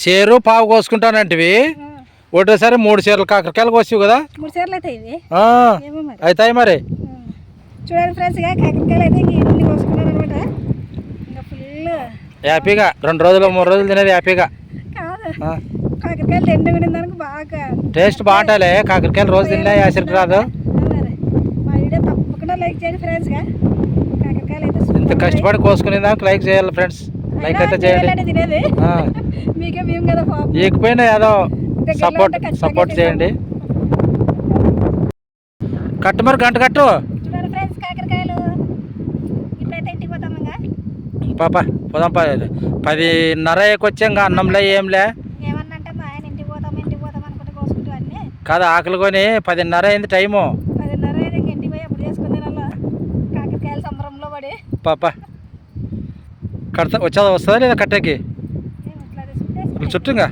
Share పావు కోసుకుంటానంటివి ఒకటేసారి 3 షేర్లు కాకరకాయలు కోసివు కదా. 3 షేర్లు అవుతాయి అవుతాయి మరి. చూడండి ఫ్రెండ్స్, కాకరకాయలు అయితే ఇన్ని కోసుకున్నాను అనమాట. ఇంకా ఫుల్ హ్యాపీగా 2 రోజులు 3 రోజులు తినేది హ్యాపీగా. కాదు, కాకరకాయలు తిండి వినడానికి బాగా టేస్ట్ బాగుంటాయి. కాకరకాయలు రోజు తిన్నా యాసిడ్ రాదు. మా వీడియో తప్పకుండా లైక్ చేయండి ఫ్రెండ్స్. కాకరకాయలు అయితే ఇంత కష్టపడి కోసుకునే దానికి లైక్ చేయాలి ఫ్రెండ్స్. లైక్ అయితే చేయండి. తినేది మీకే మేము కదా ఏకపోయినా ఏదో సపోర్ట్ చేయండి. కట్టు మరి, గంట కట్టు. చూడండి ఫ్రెండ్స్, కాకరకాయలు ఇప్పుడైతే ఇంటికి పోతాం. పాప పోదాం. 10:30 వచ్చాం. అన్నంలే ఏంలే ఏమన్నంటే మా ఆయన ఇంటికి పోతాం అనుకుంటే కోసుకుంటూ అన్నీ కాదు. ఆకలి కొని 10:30 అయింది టైము. 10:30 అయితే ఇంటికి పోయి అప్పుడు చేసుకుని తినాల. కాకరకాయల సంబరంలో పడి పాప వస్తుందా లేదా కట్టకి చుట్టూగా.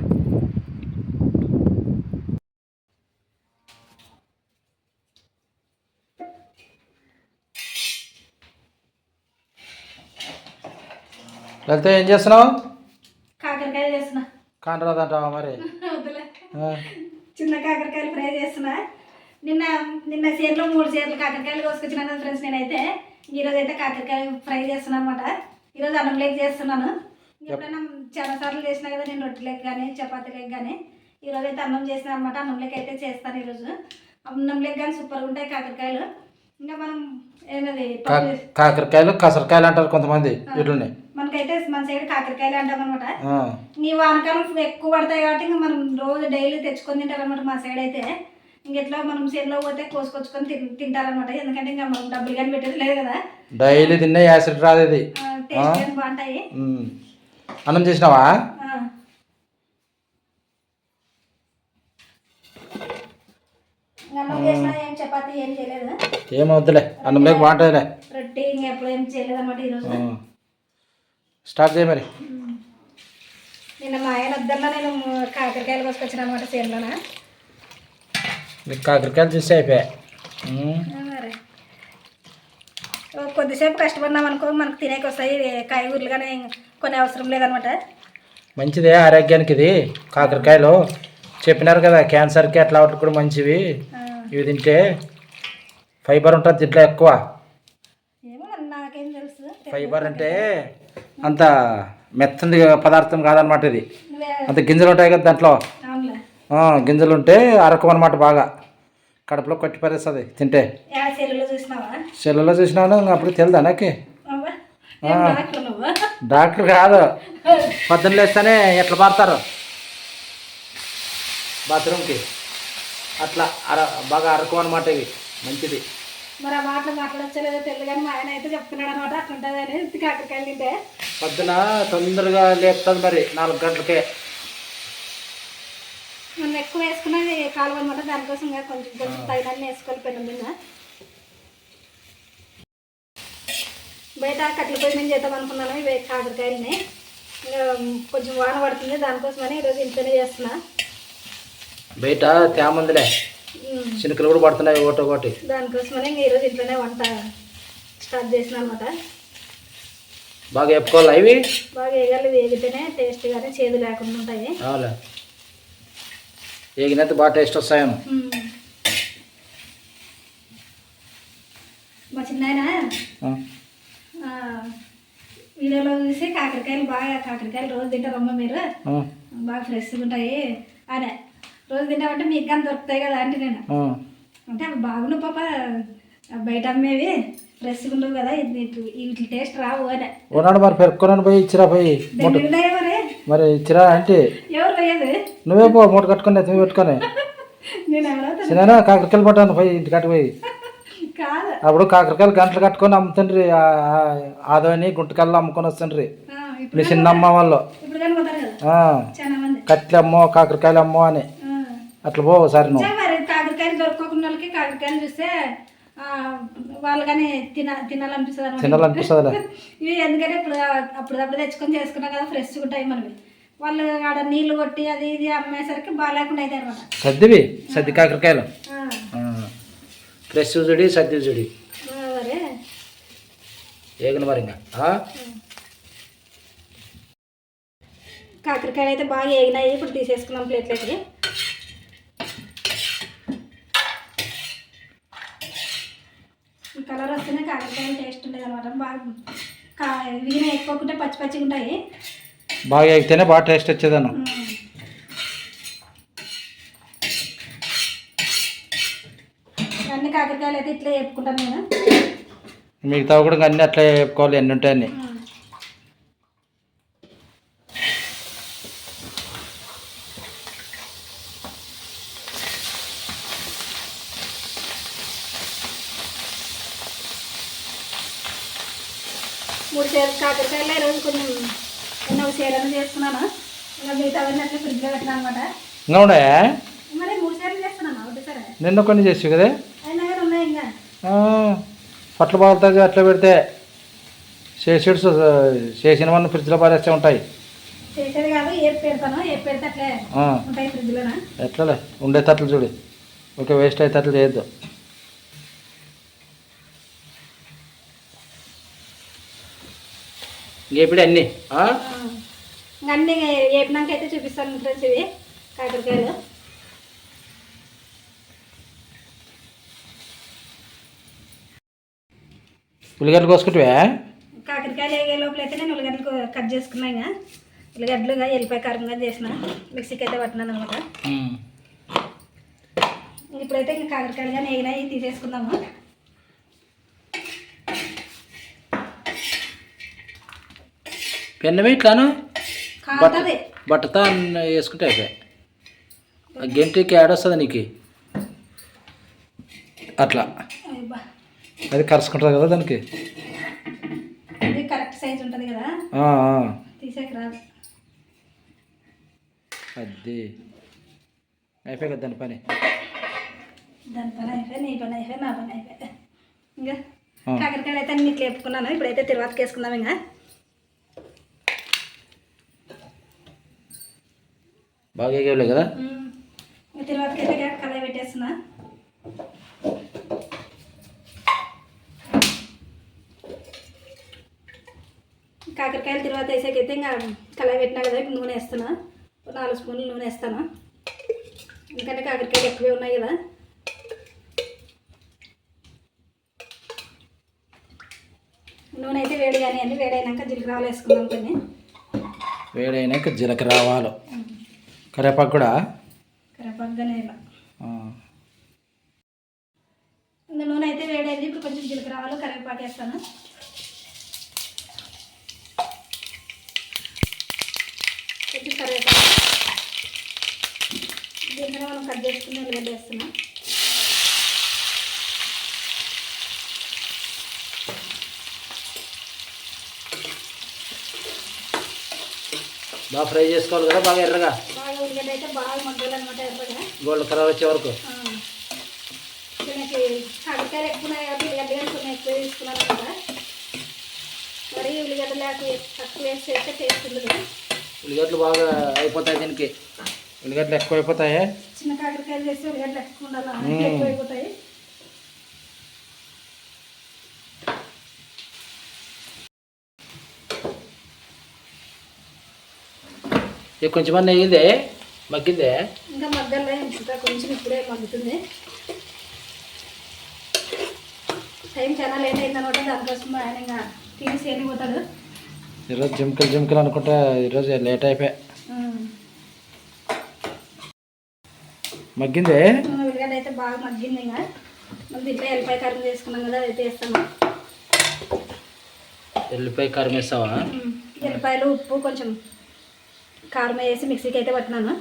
వెళ్తే ఏం చేస్తున్నావు? కాకరకాయలు చేస్తున్నా. కానరాదంటావా మరి? చిన్న కాకరకాయలు ఫ్రై చేస్తున్నా. నిన్న సేర్లో 3 సేర్లు కాకరకాయలు కోసుకొచ్చినాను ఫ్రెండ్స్. నేనైతే ఈరోజు అయితే కాకరకాయలు ఫ్రై చేస్తున్నాను అనమాట. ఈరోజు అన్నం లేక చేస్తున్నాను. ఎప్పుడైనా చాలా సార్లు చేసినా కదా నేను, రొట్టె లేక కానీ చపాతీ లేక కానీ. ఈరోజు అయితే అన్నం చేసిన అనమాట. అన్నం లేక అయితే చేస్తాను ఈరోజు. అన్నం లేక కానీ సూపర్గా ఉంటాయి కాకరకాయలు. ఇంకా మనం ఏమది కాకరకాయలు కసరకాయలు అంటారు కొంతమంది. వీటిని మనకైతే మన సైడ్ కాకరకాయలు అంటాం అనమాట. ఈ వానకాలం ఎక్కువ పడతాయి కాబట్టి ఇంకా మనం రోజు డైలీ తెచ్చుకొని తింటారనమాట మా సైడ్ అయితే. ఇంకెట్లా మనం చేనులో పోతే కోసుకొచ్చుకొని తింటారనమాట. ఎందుకంటే ఇంకా మనం డబ్బులు కానీ పెట్టేది లేదు కదా. డైలీ తిన్నా యాసిడ్ రాదు. ఇది టేస్ట్ బాగుంటాయి. అన్నం చేసినావా? అన్నం చేసినా ఏం చపాతీ ఏం చేయలేదు. ఏమవుతులే, అన్నం లేక బాగుంటుందిలే. రొట్టె ఇంకా ఎప్పుడు ఏం చేయలేదు అనమాట ఈరోజు. స్టార్ట్ చేయ మరి. నిన్న మా ఆయన వద్దన్నా నేను కాకరకాయలు కోసుకొచ్చిన అనమాట చేనులోన. మీకు కాకరకాయలు చూస్తే అయిపోయాయి. మరి కొద్దిసేపు కష్టపడినాం అనుకో మనకు తినేకి వస్తాయి. కాయగూరలు కానీ కొన్ని అవసరం లేదనమాట. మంచిదే ఆరోగ్యానికి ఇది కాకరకాయలు. చెప్పినారు కదా క్యాన్సర్కి అట్లా వాటికి కూడా మంచివి. ఇవి తింటే ఫైబర్ ఉంటుంది దీంట్లో ఎక్కువ. ఏమో నాకేం తెలుసు. ఫైబర్ అంటే అంత మెత్తంది పదార్థం కాదనమాట. ఇది అంత గింజలు ఉంటాయి కదా దాంట్లో. గింజలు ఉంటే అరకం అనమాట. బాగా కడుపులో కొట్టి పారేస్తుంది తింటే. సెల్లులో చూసినాను. అప్పుడు తెలుదా నాకు? డాక్టర్ కాదు. పొద్దున్న లేస్తేనే ఎట్లా పారుతారు బాత్రూమ్కి, అట్లా బాగా అరకం అనమాట. ఇవి మంచిది. మరి ఆ మాటలు మాట్లాడచ్చలేదో తెలియదు కానీ మా ఆయన అయితే చెప్తున్నాడు అనమాట అట్లుంటుంది అని. కాకరకాయలు తింటే పొద్దున తొందరగా లేపుతుంది మరి 4 గంటలకే. మనం ఎక్కువ వేసుకున్నది కాలువ అనమాట. దానికోసం కొంచెం తగినన్ని వేసుకొని పెళ్ళం మీద బయట కట్టెల పొయ్యి మీద చేద్దాం అనుకున్నాను ఇవి కాకరకాయలని. ఇంకా కొంచెం వాన పడుతుంది దానికోసమని ఈరోజు ఇంట్లోనే చేస్తున్నా. బయట తేమందిలే, చినుకలు కూడా పడుతున్నాయి ఒకటి. దానికోసమని ఇంకా ఈరోజు ఇంట్లోనే వంట స్టార్ట్ చేసిన అనమాట. బాగా వేపుకోవాలి. ఇవి బాగా వేగాలి. వేగితేనే టేస్ట్ కానీ చేదు లేకుండా ఉంటాయి. వేగినైతే బాగా టేస్ట్ వస్తాయేమో. మా చిన్నాయన వీడియోలో చూసి కాకరకాయలు రోజు తింటారమ్మ మీరు, బాగా ఫ్రెష్గా ఉంటాయి అనే. రోజు తింటామంటే మీకు కానీ దొరుకుతాయి కదా అంటే నేను అంటే అవి బాగుండు పాప, బయట అమ్మేవి ఫ్రెష్గా ఉండవు కదా, వీటి టేస్ట్ రావు అని. మరి పెరుక్కొని పోయి ఇచ్చిరా. పోయి మరి ఇచ్చిరా అంటే ఎవరు పోయేది? నువ్వే పో, మూట కట్టుకుని నువ్వు పెట్టుకొని. చిన్న కాకరకాయలు పట్టాను పోయి ఇంటి కట్టి పోయి. అప్పుడు కాకరకాయలు గంటలు కట్టుకొని అమ్ముతుండ్రి. ఆదోని గుంటకల్లో అమ్ముకొని వస్తుండ్రి మీ చిన్నమ్మ వాళ్ళు. కట్లు అమ్మో కాకరకాయలు అమ్మో అని అట్లా పో ఒకసారి నువ్వు. కాకరకాయలు దొరకకుండా వాళ్ళకి కాకరకాయలు చూస్తే వాళ్ళు కానీ తినాలనిపిస్తుంది. ఇవి ఎందుకంటే అప్పుడప్పుడు తెచ్చుకొని చేసుకున్నాం కదా, ఫ్రెష్గా ఉంటాయి మనవి. వాళ్ళు ఆడ నీళ్లు కొట్టి అది ఇది అమ్మేసరికి బాగాలేకుండా అయితే అనమాట. సద్ది కాకరకాయలు ఫ్రెష్ చూడి, సద్ది చూడి ఏగిన మరి ఇంకా. కాకరకాయలు అయితే బాగా వేగినాయి. ఇప్పుడు తీసేసుకున్నాం ప్లేట్లోకి. ఈ కలర్ వస్తేనే కాకరకాయలు టేస్ట్ ఉండేది అనమాట. బాగా వీన ఎక్కువకుంటే పచ్చి పచ్చిగా ఉంటాయి. బాగా ఎగితేనే బాగా టేస్ట్ వచ్చేదన్న. అన్ని కాకరకాయలు అయితే ఇట్లా వేపుకుంటాను నేను. మిగతా కూడా అన్నీ అట్లా వేపుకోవాలి, ఎన్ని ఉంటాయని. మూడు సేరు కాకరకాయలు ఈరోజు కొంచెం ఎన్నో సేరని చేస్తున్నాను. ఇంకా మిగతా అవన్నీ అట్లా ఫ్రిడ్జ్లో పెట్టినా అనమాట. ఇంకా ఉన్నాయా? మరి 3 సేర్లు చేస్తున్నాను ఒకటి సరే. నిన్న కొన్ని చేసి కదా అయినా కానీ ఉన్నాయి ఇంకా. పట్ల బాగుతుంది అట్లా పెడితే. చేసినవన్నీ ఫ్రిడ్జ్లో పారేస్తే ఉంటాయి. చేసేది కాదు, ఏపి పెడతాను. ఏపి పెడితే అట్లే ఉంటాయి ఫ్రిడ్జ్లోనా. ఎట్లలే ఉండే తట్లు చూడు. ఓకే, వేస్ట్ అయితే అట్లా చేయొద్దు. ఇప్పుడు అన్నీ అన్నీ వేపినాక అయితే చూపిస్తాను ఫ్రెండ్స్. ఇవి కాకరకాయలు ఉల్లిగడ్డలు కోసుకుంటావా? కాకరకాయలు వేగే లోపల అయితే నేను ఉల్లిగడ్డలు కట్ చేసుకున్నా. ఇంకా ఉల్లిగడ్డలుగా ఎల్లిపాయ కారంగా చేసిన మిక్సీకి అయితే పట్టినాను అనమాట. ఇప్పుడైతే ఇంకా కాకరకాయలుగా వేగినాయి, తీసేసుకుందాము. పెన్నమే ఇట్లాను కాగుతుంది. బట్టతో వేసుకుంటే అయిపోయాయి. గంటకి యాడ్ వస్తుంది నీకు అట్లా. అది కరుచుకుంటుంది కదా దానికి. ఇది కరెక్ట్ సైజ్ ఉంటుంది కదా, తీసేకి రాదు. అది అయిపోయి కదా దాని పని. అయిపోయి, నీ పని అయిపోయి, నా పని అయిపోయి. ఇంకా కాకరకాయలు అయితే అన్ని లేపుకున్నాను. ఇప్పుడైతే తిరువాతకి వేసుకుందాం. ఇంకా బాగా ఎగవలే కదా. తిరువాతకి అయితే కళాయి పెట్టేస్తున్నా. కాకరకాయలు తిరువాత వేసాకైతే ఇంకా కళాయి పెట్టినా కదా. ఇప్పుడు నూనె వేస్తున్నా. 4 స్పూన్లు నూనె వేస్తాను, ఎందుకంటే కాకరకాయలు ఎక్కువే ఉన్నాయి కదా. నూనె అయితే వేడి కానీ అండి. వేడైనాక జీలకర్ర ఆవాలు వేసుకుందాం. కొన్ని వేడైనాక జీలకర్ర ఆవాలు, కరివేపాకు కూడా. కరివేపాకు కానీ నూనె అయితే వేడైంది. ఇప్పుడు కొంచెం జీలకర్ర ఆవాలు, కరివేపాకు వేస్తాను. కొంచెం కరివేపాకు దీంట్లో మనం కట్ చేసుకుని ఉల్లిగడ్డ వేస్తున్నాం. బాగా ఫ్రై చేసుకోవాలి కదా, బాగా ఎర్రగా. బాగా ఉల్లిగడ్డ అయితే బాగా మంటాలన్నమాట, ఎర్రగా గోల్డ్ కలర్ వచ్చే వరకు. దీనికి కాకరకాయలు ఎక్కువ ఉన్నాయి కాబట్టి ఉల్లిగడ్డ కానీ కొన్ని ఎక్కువ తీసుకున్నాను అనమాట. మరి ఉల్లిగడ్డ లేక తక్కువ వేసి అయితే టేస్ట్ ఉండదు. ఉల్లిగడ్డలు బాగా అయిపోతాయి దీనికి. ఉల్లిగడ్డలు ఎక్కువ అయిపోతాయి. చిన్న కాకరకాయలు చేస్తే ఉల్లిగడ్డలు ఎక్కువ ఉండాలి, ఎక్కువ అయిపోతాయి. ఇది కొంచెం మంది అయ్యిందే, మగ్గిందే. ఇంకా మగ్గల్లో ఇంకా కొంచెం ఇప్పుడే మగ్గుతుంది. టైం చాలా లేట్ అయింది అనమాట. దానికోసం ఆయన ఇంకా తీసి వెళ్ళిపోతాడు. ఈరోజు జిమ్కిలు అనుకుంటా. ఈరోజు లేట్ అయిపోయా. మగ్గిందే. ఉల్లిగడ్డ అయితే బాగా మగ్గింది. ఇంకా మనం దీంట్లో ఎల్లిపాయ కారం చేసుకున్నాం కదా, అయితే వేస్తాము. ఎల్లిపాయ కారం వేస్తావా? ఎల్లిపాయలు, ఉప్పు, కొంచెం కారం వేసి మిక్సీకి అయితే పట్టినాను.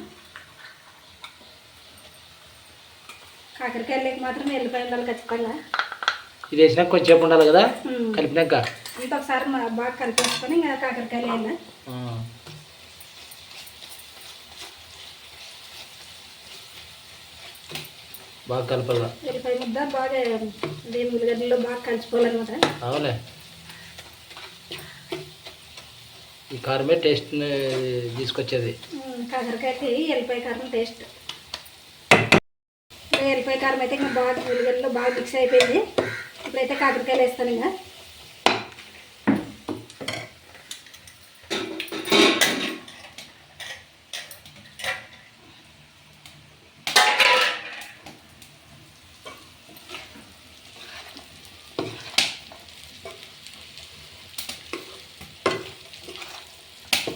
కాకరకాయలకి మాత్రం ఎల్లిపాయ ఉండాలి ఖచ్చితంగా. ఇది వేసినాక కొంచెం ఉండాలి కదా, కలిపినాక అంత ఒకసారి బాగా కలిపేసుకొని ఇంకా కాకరకాయలు వేయాలి. బాగా కలపాలి. ఎల్లిపాయ ముద్ద బాగా దేని ఉల్లిగడ్డలో బాగా కలిసిపోవాలన్నమాట. అవులే, ఈ కారమే టేస్ట్ తీసుకొచ్చేది. కాకరకాయకి ఎల్లిపాయ కారం టేస్ట్. ఎల్లిపాయ కారం అయితే ఇంకా బాగా ఉల్లిగడ్డలో బాగా మిక్స్ అయిపోయింది. ఇప్పుడైతే కాకరకాయలు వేస్తాను. ఇంకా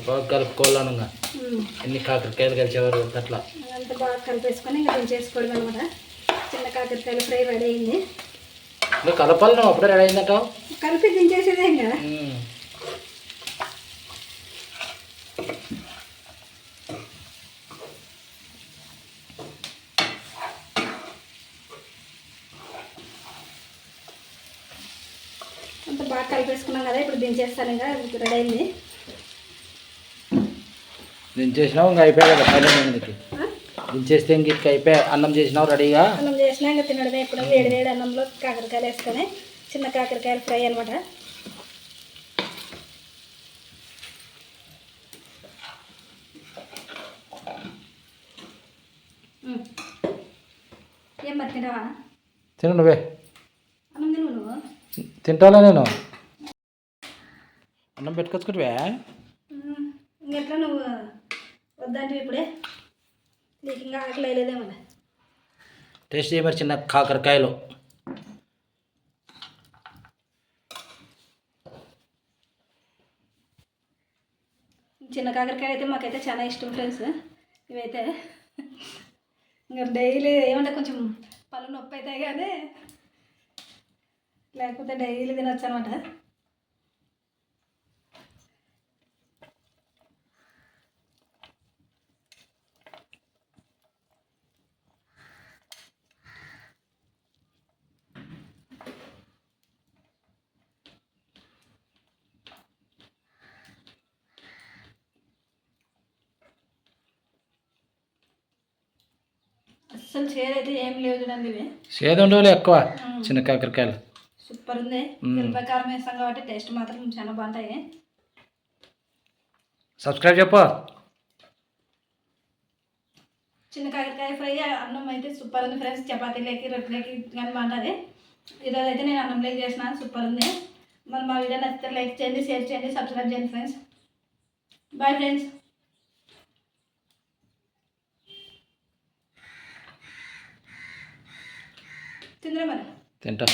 బాగా కలుపుకోవాలను ఇంకా ఎన్ని కాకరకాయలు కలిసేవారు అట్లా అంతా బాగా కలిపేసుకొని ఇంకా దించేసుకోవడం అనమాట. చిన్న కాకరకాయలు ఫ్రై రెడీ అయింది. ఇంకా కలపాలి నువ్వు అప్పుడే రెడీ అయిందట. కలిపి దించేసేదే ఇంకా. అంత బాగా కలిపేసుకున్నాం కదా, ఇప్పుడు దించేస్తాను. ఇంకా రెడీ అయింది. దించేసినావు ఇంకా అయిపోయా కదా పైన నీకు. దించేస్తే ఇంక అయిపోయా. అన్నం చేసినావు రెడీగా. అన్నం చేసినా ఇంకా తినడమే. ఇప్పుడు వేడి వేడి అన్నంలో కాకరకాయలు వేసుకొని చిన్న కాకరకాయలు ఫ్రై అనమాట. ఏం మరి తినవా? తిను నువ్వే. అన్నం తిను నువ్వు. తింటాలా నేను? అన్నం పెట్టుకొచ్చుకుంటువే. ఇంకెట్లా నువ్వు వద్దంటే ఇప్పుడే నీకు ఇంకా ఆకలి వేయలేదేమో. టేస్ట్ చేయ మరి చిన్న కాకరకాయలు. చిన్న కాకరకాయలు అయితే మాకైతే చాలా ఇష్టం ఫ్రెండ్స్. ఇవైతే ఇంకా డైలీ ఏమంటే కొంచెం పళ్ళు నొప్పి అవుతాయి కానీ లేకపోతే డైలీ తినొచ్చు అనమాట. అస్సలు చేదైతే ఏం లేదు చూడండి. ఇవి చేదు ఉండవులే ఎక్కువ చిన్న కాకరకాయలు. సూపర్ ఉంది. మిరపకాయ కారం వేస్తాం కాబట్టి టేస్ట్ మాత్రం చాలా బాగుంటాయి. సబ్స్క్రైబ్ చెప్పు. చిన్న కాకరకాయ ఫ్రై అన్నం అయితే సూపర్ ఉంది ఫ్రెండ్స్. చపాతీలోకి రొట్టెలోకి కానీ బాగుంటుంది. ఈరోజు అయితే నేను అన్నంలోకి చేసిన సూపర్ ఉంది. మరి మా వీడియో నచ్చితే లైక్ చేయండి, షేర్ చేయండి, సబ్స్క్రైబ్ చేయండి ఫ్రెండ్స్. Bye friends. తిందిరా మరి. తింటా.